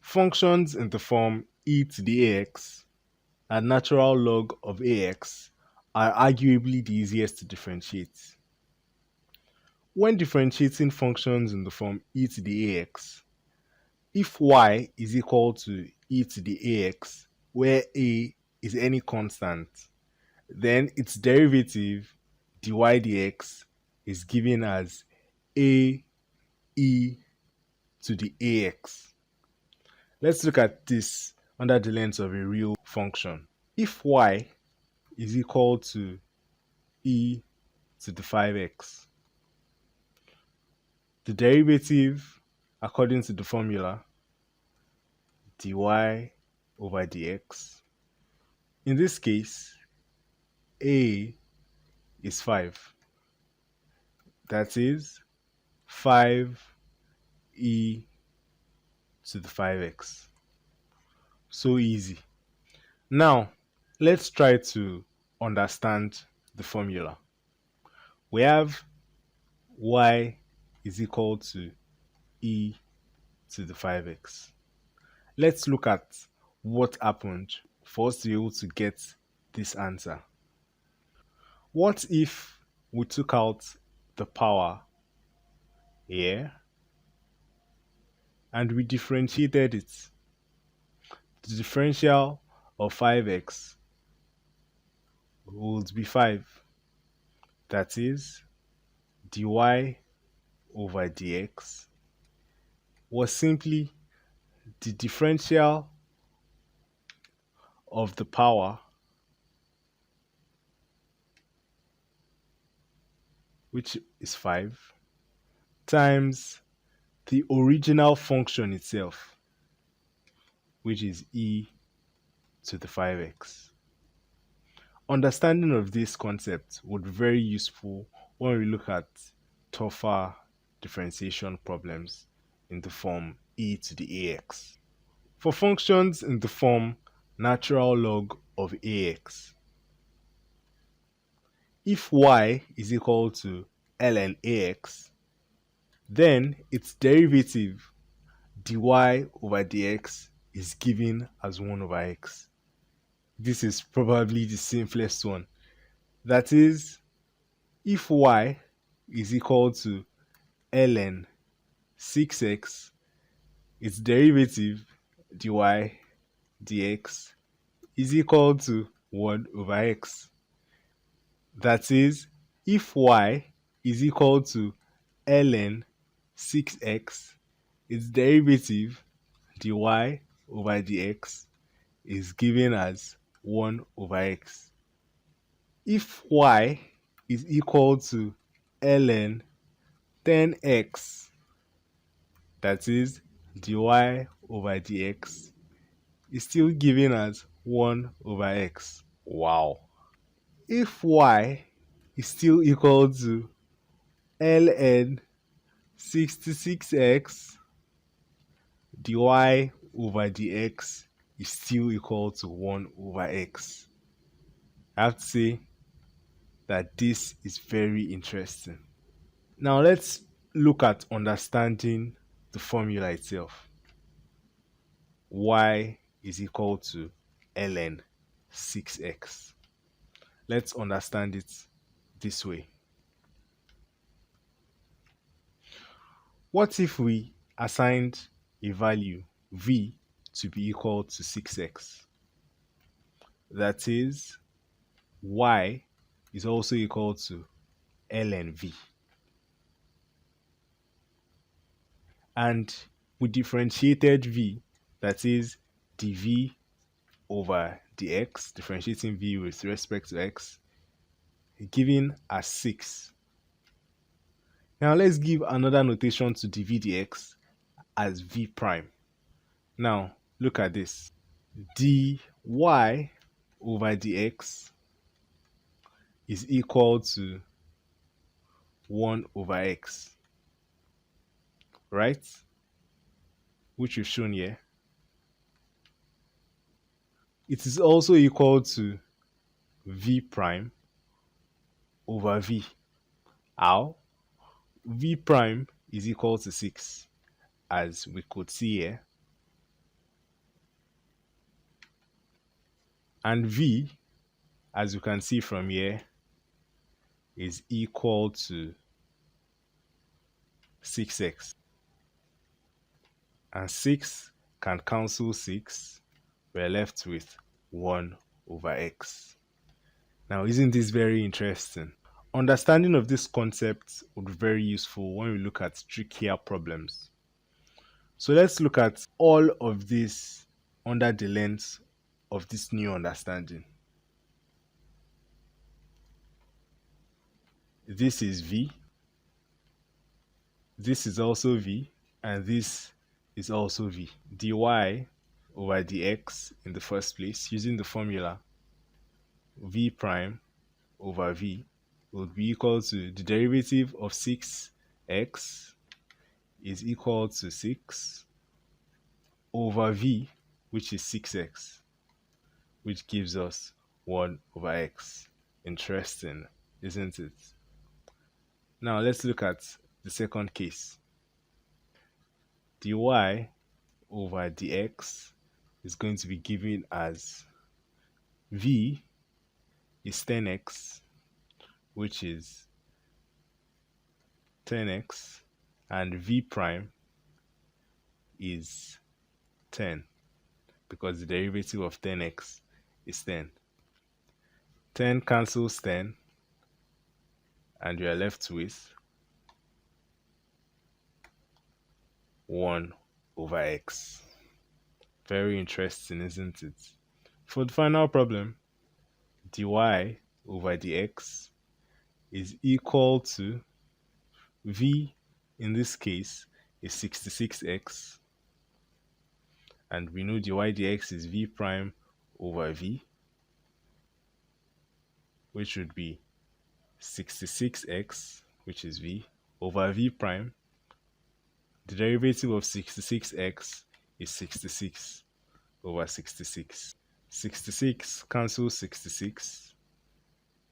Functions in the form e to the ax and natural log of ax are arguably the easiest to differentiate. When differentiating functions in the form e to the ax, if y is equal to e to the ax, where a is any constant, then its derivative dy dx is given as a e to the ax. Let's look at this under the lens of a real function. If y is equal to e to the 5x, the derivative according to the formula dy over dx, in this case a is 5, that is 5e to the 5x. So easy. Now let's try to understand the formula. We have y is equal to e to the 5x. Let's look at what happened for us to be able to get this answer. What if we took out the power here and we differentiated it? The differential of 5x would be 5. That is, dy over dx was simply the differential of the power, which is 5, times the original function itself, which is e to the 5x. Understanding of this concept would be very useful when we look at tougher differentiation problems in the form e to the ax. For functions in the form natural log of ax, if y is equal to ln ax, then its derivative dy over dx is given as 1 over x. This is probably the simplest one. That is, if y is equal to ln 6x, its derivative dy dx is equal to 1 over x. That is, if y is equal to ln 6x, its derivative dy over dx is given as 1 over x. If y is equal to ln 10x, that is, dy over dx is still given as 1 over x. Wow. If y is still equal to ln 66x, dy over dx is still equal to 1 over x. I have to say that this is very interesting. Now let's look at understanding the formula itself. Y is equal to ln 6x. Let's understand it this way. What if we assigned a value v to be equal to 6x? That is, y is also equal to ln v. And we differentiated v, that is dv over dx, differentiating v with respect to x, given as 6. Now let's give another notation to dv dx as v prime. Now look at this. dy over dx is equal to 1 over x, right? Which we've shown here. It is also equal to v prime over v. How? V prime is equal to 6, as we could see here. And v, as you can see from here, is equal to 6x. And 6 can cancel 6. We're left with 1 over x. Now, isn't this very interesting? Understanding of this concept would be very useful when we look at trickier problems. So let's look at all of this under the lens of this new understanding. This is v, this is also v, and this is also v. dy over dx in the first place, using the formula v prime over v would be equal to the derivative of 6x is equal to 6 over v, which is 6x, which gives us 1 over x. Interesting, isn't it? Now let's look at the second case. dy over dx is going to be given as v is 10x, which is 10x, and v prime is 10, because the derivative of 10x is 10. 10 cancels 10, and we are left with 1 over x. Very interesting, isn't it? For the final problem, dy over dx is equal to v, in this case, is 66x, and we know dy dx is v prime over v, which would be 66x, which is v, over v prime. The derivative of 66x is 66 over 66. 66 cancels 66.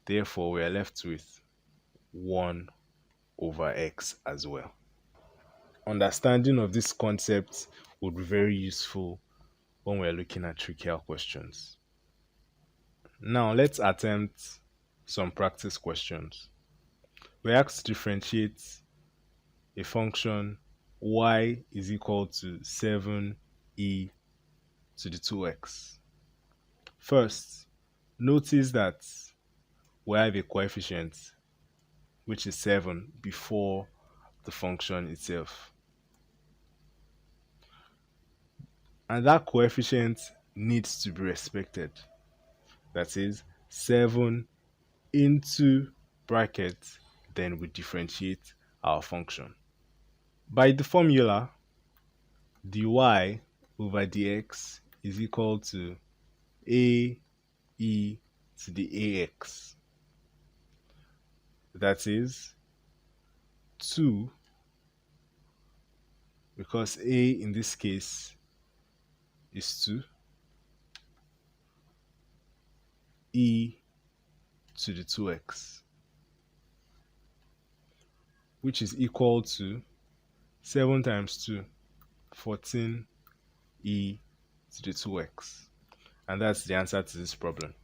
Therefore, we are left with 1 over x as well. Understanding of this concept would be very useful when we're looking at trickier questions. Now, let's attempt some practice questions. We're asked to differentiate a function y is equal to 7e to the 2x. First, notice that we have a coefficient which is 7 before the function itself. And that coefficient needs to be respected. That is 7 into bracket, then we differentiate our function. By the formula, dy over dx is equal to a e to the ax. That is 2, because a in this case is 2, e to the 2x, which is equal to 7 times 2, 14 e to the 2x. And that's the answer to this problem.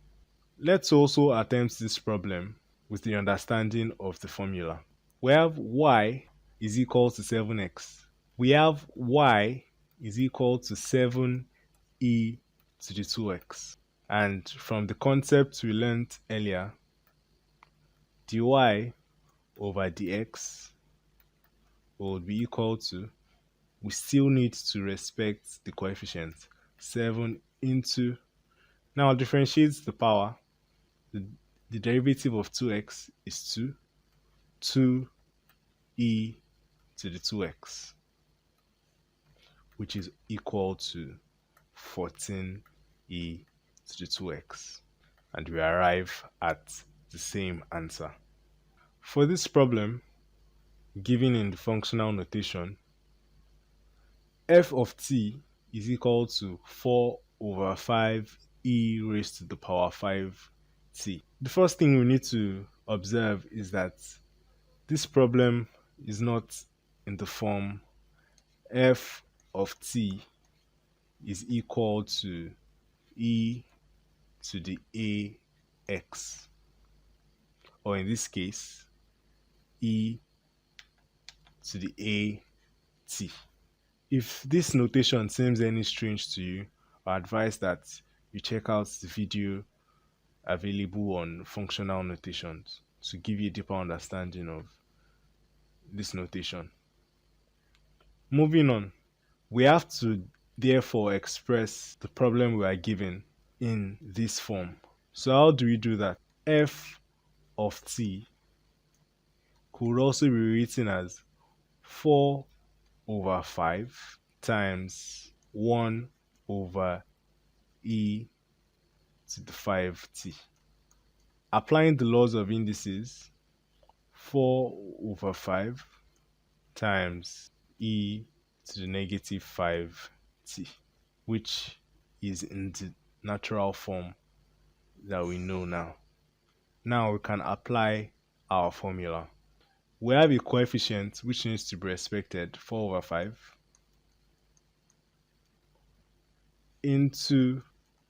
Let's also attempt this problem with the understanding of the formula. We have y is equal to 7x. We have y is equal to 7e to the 2x. And from the concept we learned earlier, dy over dx will be equal to, we still need to respect the coefficient, 7 into, now differentiate the power. The derivative of 2x is 2, 2e to the 2x, which is equal to 14e to the 2x. And we arrive at the same answer. For this problem, given in the functional notation, f of t is equal to 4 over 5 e raised to the power 5t. The first thing we need to observe is that this problem is not in the form f of t is equal to e to the ax, or in this case, e to the at. If this notation seems any strange to you, I advise that you check out the video available on functional notations to give you a deeper understanding of this notation. Moving on, we have to therefore express the problem we are given in this form. So how do we do that? F of t could also be written as 4 over 5 times 1 over e to the 5t. Applying the laws of indices, 4 over 5 times e to the negative 5t, which is in the natural form that we know now. Now we can apply our formula. We have a coefficient which needs to be respected, 4 over 5, into,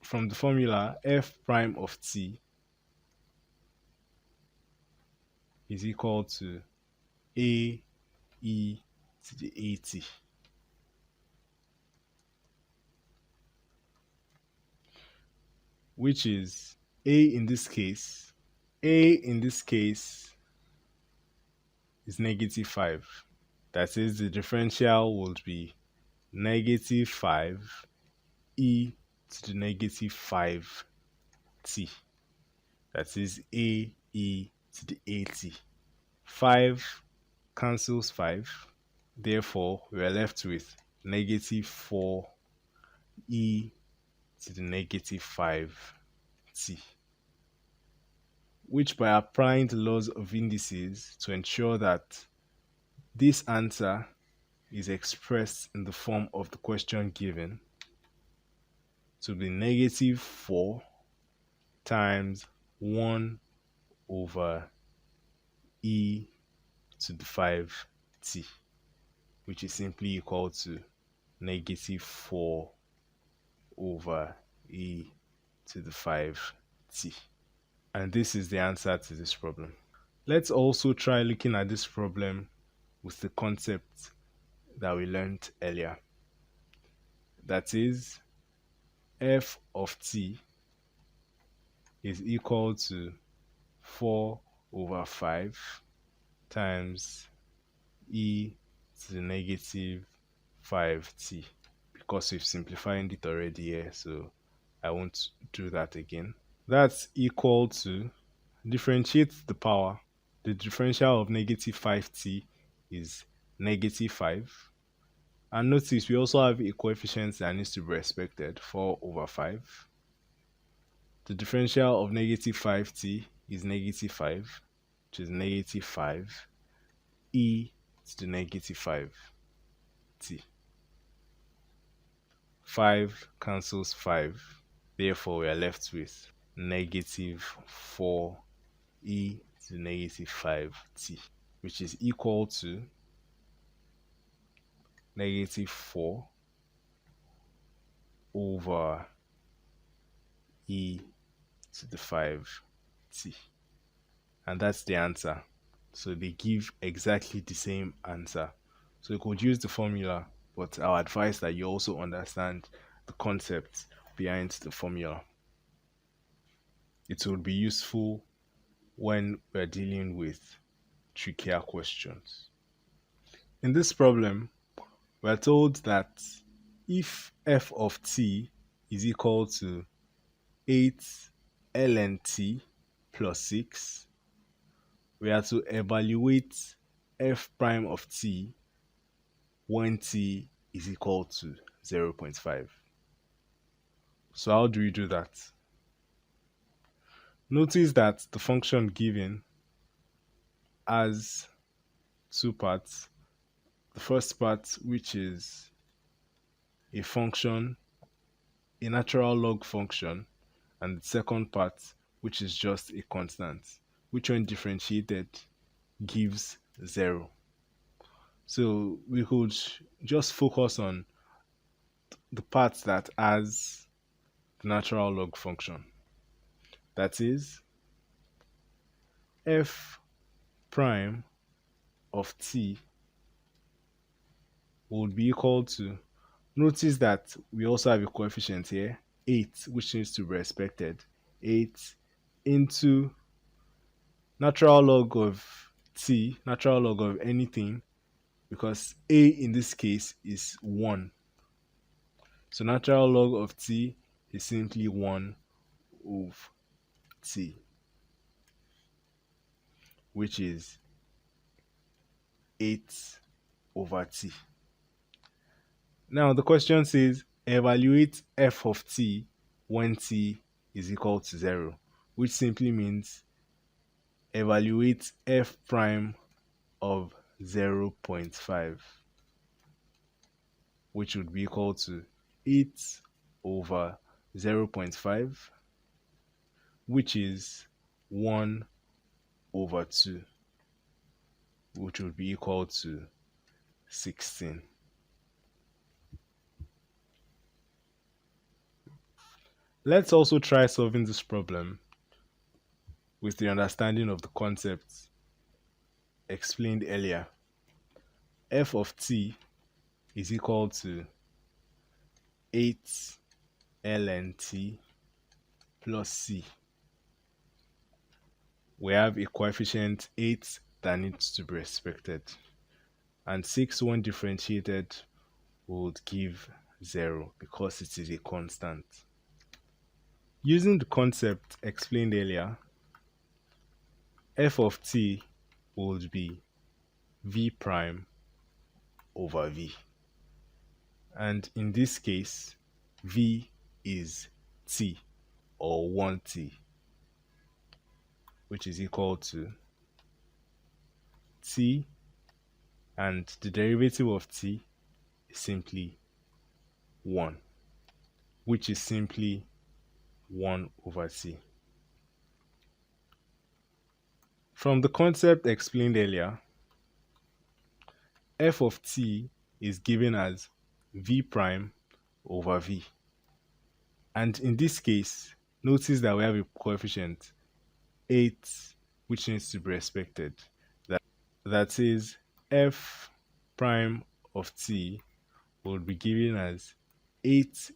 from the formula, f prime of t is equal to a e to the at, which is a in this case is negative 5. That is, the differential would be negative 5 e to the negative 5t. That is a e to the at. 5 cancels 5. Therefore, we are left with negative 4 e to the negative 5t, which, by applying the laws of indices to ensure that this answer is expressed in the form of the question given, to be negative 4 times 1 over e to the 5t, which is simply equal to negative 4 over e to the 5t. And this is the answer to this problem. Let's also try looking at this problem with the concept that we learned earlier. That is, f of t is equal to 4 over 5 times e to the negative 5t, because we've simplified it already here, so I won't do that again. That's equal to, differentiate the power. The differential of negative 5t is negative 5. And notice we also have a coefficient that needs to be respected, 4 over 5. The differential of negative 5t is negative 5, which is negative 5 e to the negative 5t. 5 cancels 5. Therefore, we are left with negative 4 e to the negative 5t, which is equal to negative 4 over e to the 5t. And that's the answer. So they give exactly the same answer. So you could use the formula, but I'll advise that you also understand the concept behind the formula. It will be useful when we're dealing with trickier questions. In this problem, we're told that if f of t is equal to 8 ln t plus 6, we are to evaluate f prime of t when t is equal to 0.5. So how do we do that? Notice that the function given has two parts. The first part, which is a function, a natural log function, and the second part, which is just a constant, which when differentiated gives 0. So we could just focus on the part that has the natural log function. That is, f prime of t would be equal to, notice that we also have a coefficient here, 8, which needs to be respected. 8 into natural log of t, natural log of anything, because a in this case is 1. So natural log of t is simply 1 over t, which is 8 over t. Now the question says evaluate f of t when t is equal to 0, which simply means evaluate f prime of 0.5, which would be equal to 8 over 0.5, which is 1 over 2, which would be equal to 16. Let's also try solving this problem with the understanding of the concepts explained earlier. F of t is equal to 8 ln t plus c. We have a coefficient 8 that needs to be respected, and 6 when differentiated would give 0 because it is a constant. Using the concept explained earlier, f of t would be v prime over v, and in this case v is t or 1t, which is equal to t, and the derivative of t is simply 1, which is simply 1 over t. From the concept explained earlier, f of t is given as v prime over v, and in this case notice that we have a coefficient 8 which needs to be respected. That is, f prime of t will be given as 8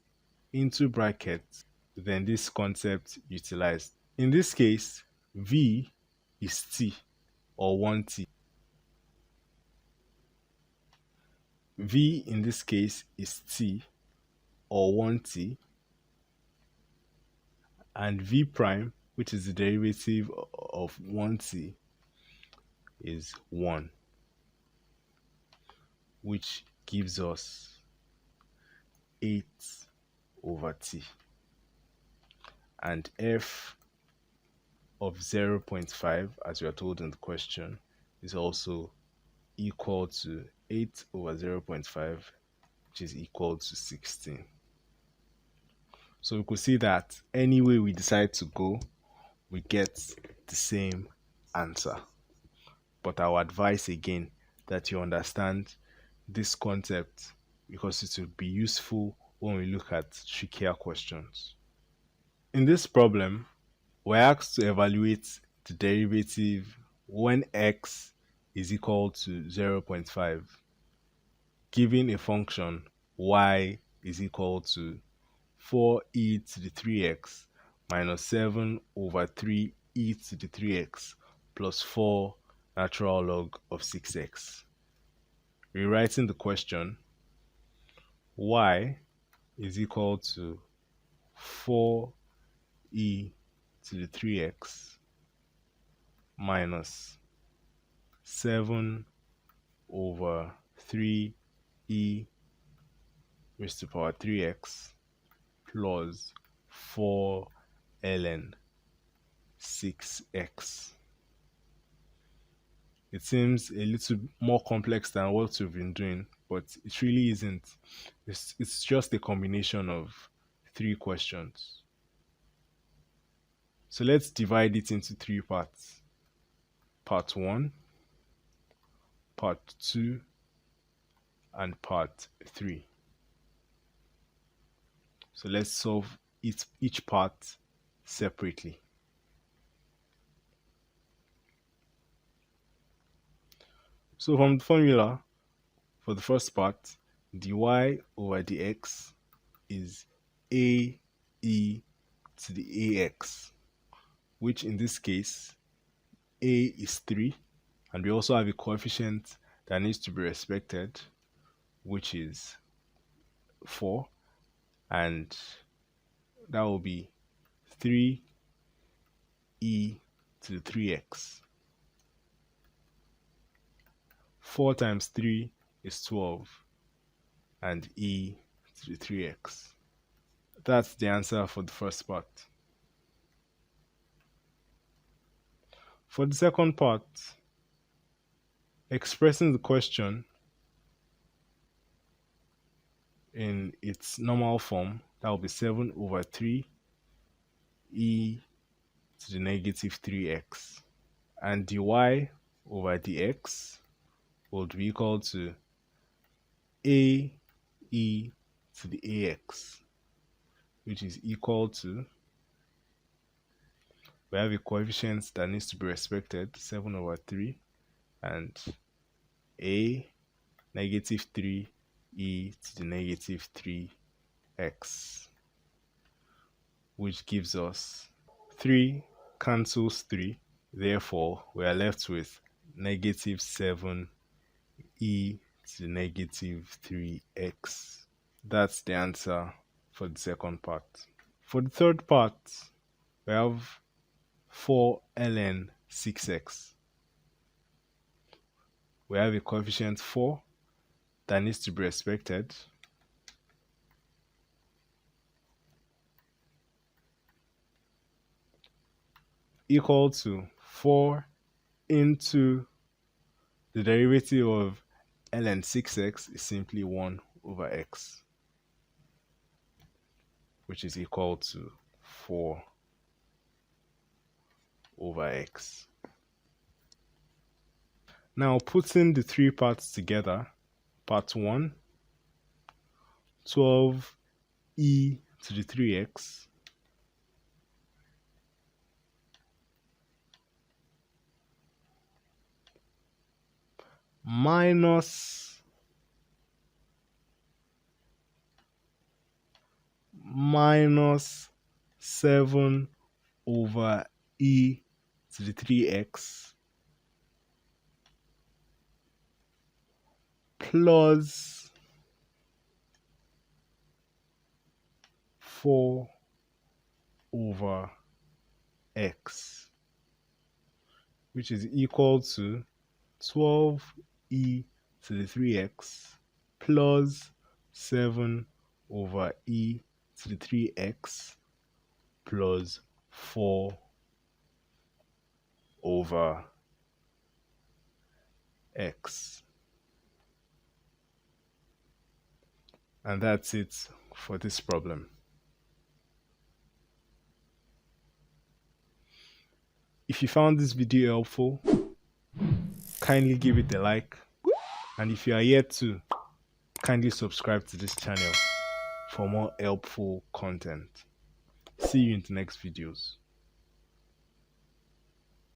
into brackets, then this concept utilized. In this case, v is t or 1t. V in this case is t or 1t, and v prime, which is the derivative of 1t, is 1, which gives us 8 over t. And f of 0.5, as we are told in the question, is also equal to 8 over 0.5, which is equal to 16. So we could see that any way we decide to go, we get the same answer. But I would advise again that you understand this concept because it will be useful when we look at trickier questions. In this problem, we're asked to evaluate the derivative when x is equal to 0.5, given a function y is equal to 4e to the 3x minus 7 over 3e to the 3x plus 4 natural log of 6x. Rewriting the question, y is equal to 4e to the 3x minus 7 over 3e raised to the power 3x plus 4 ln 6x. It seems a little more complex than what we've been doing, but it really isn't. It's just a combination of 3 questions. So let's divide it into 3 parts. Part 1, part 2, and part 3. So let's solve each part separately. So from the formula for the first part, dy over dx is a e to the ax, which in this case a is 3, and we also have a coefficient that needs to be respected, which is 4, and that will be 3e to the 3x. 4 times 3 is 12, and e to the 3x. That's the answer for the first part. For the second part, expressing the question in its normal form, that will be 7 over 3 e to the negative 3x, and dy over dx would be equal to a e to the ax, which is equal to, we have a coefficient that needs to be respected, 7 over 3, and a negative 3 e to the negative 3x, which gives us 3 cancels 3. Therefore, we are left with negative 7 e to the negative 3x. That's the answer for the second part. For the third part, we have 4 ln 6x. We have a coefficient 4 that needs to be respected. Equal to 4 into the derivative of ln 6x is simply 1 over x, which is equal to 4 over x. Now putting the three parts together, part 1, 12e to the 3x minus 7 over e to the 3x plus 4 over x, which is equal to 12e to the 3x plus 7 over e to the 3x plus 4 over x. And that's it for this problem. If you found this video helpful, kindly give it a like, and if you are yet to, kindly subscribe to this channel for more helpful content. See you in the next videos.